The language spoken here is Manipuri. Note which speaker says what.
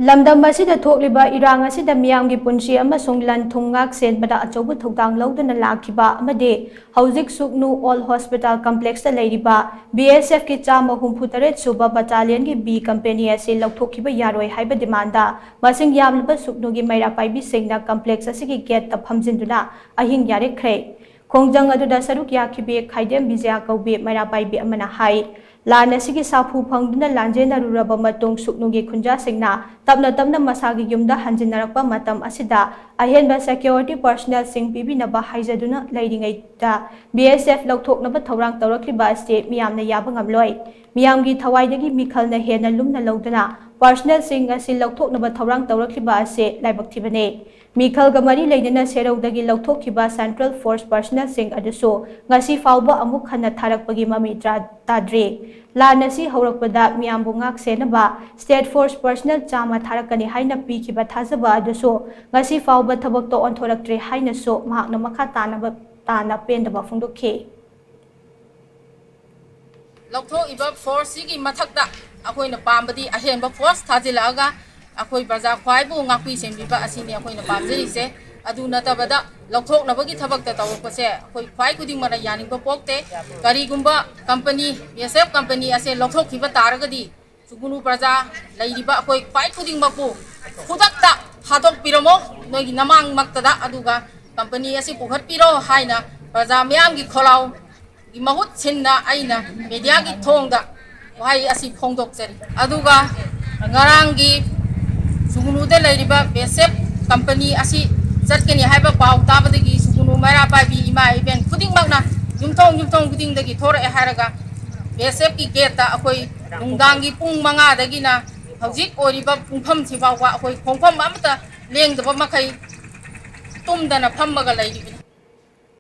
Speaker 1: ꯂꯝꯗꯝ ꯑꯁꯤꯗ ꯊꯣꯛꯂꯤꯕ ꯏꯔꯥꯡ ꯑꯁꯤꯗ ꯃꯤꯌꯥꯝꯒꯤ ꯄꯨꯟꯁꯤ ꯑꯃꯁꯨꯡ ꯂꯟ ꯊꯨꯝ ꯉꯥꯛ ꯁꯦꯟꯕꯗ ꯑꯆꯧꯕ ꯊꯧꯗꯥꯡ ꯂꯧꯗꯨꯅ ꯂꯥꯛꯈꯤꯕ ꯑꯃꯗꯤ ꯍꯧꯖꯤꯛ ꯁꯨꯛꯅꯨ ꯑꯣꯜ ꯍꯣꯁꯄꯤꯇꯥꯜ ꯀꯝꯄ꯭ꯂꯦꯛꯁꯇ ꯂꯩꯔꯤꯕ BSFꯀꯤ 168 ꯁꯨꯕ ꯕꯠꯇꯥꯂꯤꯌꯟꯒꯤ B ꯀꯝꯄꯦꯅꯤ ꯑꯁꯤ ꯂꯧꯊꯣꯛꯈꯤꯕ ꯌꯥꯔꯣꯏ ꯍꯥꯏꯕ ꯗꯤꯃꯥꯟꯗ ꯃꯁꯤꯡ ꯌꯥꯝꯂꯕ ꯁꯨꯛꯅꯨꯒꯤ ꯃꯩꯔꯥꯄꯥꯏꯕꯤꯁꯤꯡꯅ ꯀꯝꯄ꯭ꯂꯦꯛꯁ ꯑꯁꯤꯒꯤ ꯒꯦꯠꯇ ꯐꯝꯖꯤꯟꯗꯨꯅ ꯑꯍꯤꯡ ꯌꯥꯔꯦꯈ꯭ꯔꯦ꯫ ꯈꯣꯡꯖꯪ ꯑꯗꯨꯗ ꯁꯔꯨꯛ ꯌꯥꯈꯤꯕꯤ ꯈꯥꯏꯗꯦꯝ ꯕꯤꯖꯌ ꯀꯧꯕꯤ ꯃꯩꯔꯥꯄꯥꯏꯕꯤ ꯑꯃꯅ ꯍꯥꯏ ꯂꯥꯟ ꯑꯁꯤꯒꯤ ꯁꯥꯐꯨ ꯐꯪꯗꯨꯅ ꯂꯥꯟꯖꯦꯟꯅꯔꯨꯔꯕ ꯃꯇꯨꯡ ꯁꯨꯛꯅꯨꯒꯤ ꯈꯨꯟꯖꯥꯁꯤꯡꯅ ꯇꯞꯅ ꯇꯞꯅ ꯃꯁꯥꯒꯤ ꯌꯨꯝꯗ ꯍꯟꯖꯤꯟꯅꯔꯛꯄ ꯃꯇꯝ ꯑꯁꯤꯗ ꯑꯍꯦꯟꯕ ꯁꯦꯀ꯭ꯌꯨꯔꯤꯇꯤ ꯄꯔꯁꯣꯅꯦꯜꯁꯤꯡ ꯄꯤꯕꯤꯅꯕ ꯍꯥꯏꯖꯗꯨꯅ ꯂꯩꯔꯤꯉꯩꯗ BSF ꯂꯧꯊꯣꯛꯅꯕ ꯊꯧꯔꯥꯡ ꯇꯧꯔꯛꯂꯤꯕ ꯑꯁꯤ ꯃꯤꯌꯥꯝꯅ ꯌꯥꯕ ꯉꯝꯂꯣꯏ꯫ ꯃꯤꯌꯥꯝꯒꯤ ꯊꯋꯥꯏꯗꯒꯤ ꯃꯤꯈꯜꯅ ꯍꯦꯟꯅ ꯂꯨꯝꯅ ꯂꯧꯗꯨꯅ ꯄꯔꯁꯣꯅꯦꯜꯁꯤꯡ ꯑꯁꯤ ꯂꯧꯊꯣꯛꯅꯕ ꯊꯧꯔꯥꯡ ꯇꯧꯔꯛꯂꯤꯕ ꯑꯁꯤ ꯂꯥꯏꯕꯛ ꯊꯤꯕꯅꯤ꯫ ꯃꯤꯈꯜꯒ ꯃꯔꯤ ꯂꯩꯅꯅ ꯁꯦꯔꯧꯗꯒꯤ ꯂꯧꯊꯣꯛꯈꯤꯕ ꯁꯦꯟꯇ꯭ꯔꯦꯜ ꯐꯣꯔꯁ ꯄꯔꯁꯣꯅꯦꯜꯁꯤꯡ ꯑꯗꯨꯁꯨ ꯉꯁꯤ ꯐꯥꯎꯕ ꯑꯃꯨꯛ ꯍꯟꯅ ꯊꯥꯔꯛꯄꯒꯤ ꯃꯃꯤ ꯇꯥꯗ꯭ꯔꯤ꯫ ꯂꯥꯟ ꯑꯁꯤ ꯍꯧꯔꯛꯄꯗ ꯃꯤꯌꯥꯝꯕꯨ ꯉꯥꯛ ꯁꯦꯟꯅꯕ ꯁ꯭ꯇꯦꯠ ꯐꯣꯔꯁ ꯄꯔꯁꯣꯅꯦꯜ 100 ꯊꯥꯔꯛꯀꯅꯤ ꯍꯥꯏꯅ ꯄꯤꯈꯤꯕ ꯊꯥꯖꯕ ꯑꯗꯨꯁꯨ ꯉꯁꯤ ꯐꯥꯎꯕ ꯊꯕꯛꯇ ꯑꯣꯟꯊꯣꯔꯛꯇ꯭ꯔꯤ ꯍꯥꯏꯅꯁꯨ ꯃꯍꯥꯛꯅ ꯃꯈꯥ ꯇꯥꯅ ꯄꯦꯟꯗꯕ ꯐꯣꯡꯗꯣꯛꯈꯤ꯫
Speaker 2: ꯂꯧꯊꯣꯛꯏꯕ ꯐꯣꯔꯁꯁꯤꯒꯤ ꯃꯊꯛꯇ ꯑꯩꯈꯣꯏꯅ ꯄꯥꯝꯕꯗꯤ ꯑꯍꯦꯟꯕ ꯐꯣꯔꯁ ꯊꯥꯖꯤꯜꯂꯛꯑꯒ ꯑꯩꯈꯣꯏ ꯄ꯭ꯔꯖꯥ ꯈ꯭ꯋꯥꯏꯕꯨ ꯉꯥꯛꯄꯤ ꯁꯦꯟꯕꯤꯕ ꯑꯁꯤꯅꯤ ꯑꯩꯈꯣꯏꯅ ꯄꯥꯝꯖꯔꯤꯁꯦ꯫ ꯑꯗꯨ ꯅꯠꯇꯕꯗ ꯂꯧꯊꯣꯛꯅꯕꯒꯤ ꯊꯕꯛꯇ ꯇꯧꯔꯛꯄꯁꯦ ꯑꯩꯈꯣꯏ ꯈ꯭ꯋꯥꯏ ꯈꯨꯗꯤꯡꯃꯛꯅ ꯌꯥꯅꯤꯡꯕ ꯄꯣꯛꯇꯦ꯫ ꯀꯔꯤꯒꯨꯝꯕ ꯀꯝꯄꯅꯤ BSF ꯀꯝꯄꯅꯤ ꯑꯁꯦ ꯂꯧꯊꯣꯛꯈꯤꯕ ꯇꯥꯔꯒꯗꯤ ꯁꯨꯒꯨꯅꯨ ꯄ꯭ꯔꯖꯥ ꯂꯩꯔꯤꯕ ꯑꯩꯈꯣꯏ ꯈ꯭ꯋꯥꯏ ꯈꯨꯗꯤꯡꯃꯛꯄꯨ ꯈꯨꯗꯛꯇ ꯊꯥꯗꯣꯛꯄꯤꯔꯝꯃꯣ ꯅꯣꯏꯒꯤ ꯅꯃꯥꯡꯃꯛꯇꯗ ꯑꯗꯨꯒ ꯀꯝꯄꯅꯤ ꯑꯁꯤ ꯄꯨꯈꯠꯄꯤꯔꯣ ꯍꯥꯏꯅ ꯄ꯭ꯔꯖꯥ ꯃꯌꯥꯝꯒꯤ ꯈꯣꯜꯂꯥꯎ ꯃꯍꯨꯠ ꯁꯤꯟꯅ ꯑꯩꯅ ꯃꯤꯗꯤꯌꯥꯒꯤ ꯊꯣꯡꯗ ꯋꯥꯍꯩ ꯑꯁꯤ ꯐꯣꯡꯗꯣꯛꯆꯔꯤ꯫ ꯑꯗꯨꯒ ꯉꯔꯥꯡꯒꯤ ꯁꯨꯒꯨꯅꯨꯗ ꯂꯩꯔꯤꯕ BSF ꯀꯝꯄꯅꯤ ꯑꯁꯤ ꯆꯠꯀꯅꯤ ꯍꯥꯏꯕ ꯄꯥꯎ ꯇꯥꯕꯗꯒꯤ ꯁꯨꯒꯨꯅꯨ ꯃꯩꯔꯥꯄꯥꯏꯕꯤ ꯏꯃꯥ ꯏꯕꯦꯟ ꯈꯨꯗꯤꯡꯃꯛꯅ ꯌꯨꯝꯊꯣꯡ ꯈꯨꯗꯤꯡꯗꯒꯤ ꯊꯣꯔꯛꯑꯦ ꯍꯥꯏꯔꯒ BSFꯀꯤ ꯒꯦꯠꯇ ꯑꯩꯈꯣꯏ ꯅꯨꯡꯗꯥꯡꯒꯤ ꯄꯨꯡ 5ꯗꯒꯤꯅ ꯍꯧꯖꯤꯛ ꯑꯣꯏꯔꯤꯕ ꯄꯨꯡꯐꯝꯁꯤ ꯐꯥꯎꯕ ꯑꯩꯈꯣꯏ ꯈꯣꯡꯐꯝ ꯑꯃꯠꯇ ꯂꯦꯡꯗꯕ ꯃꯈꯩ ꯇꯨꯝꯗꯅ ꯐꯝꯃꯒ ꯂꯩꯔꯤꯕꯅꯤ꯫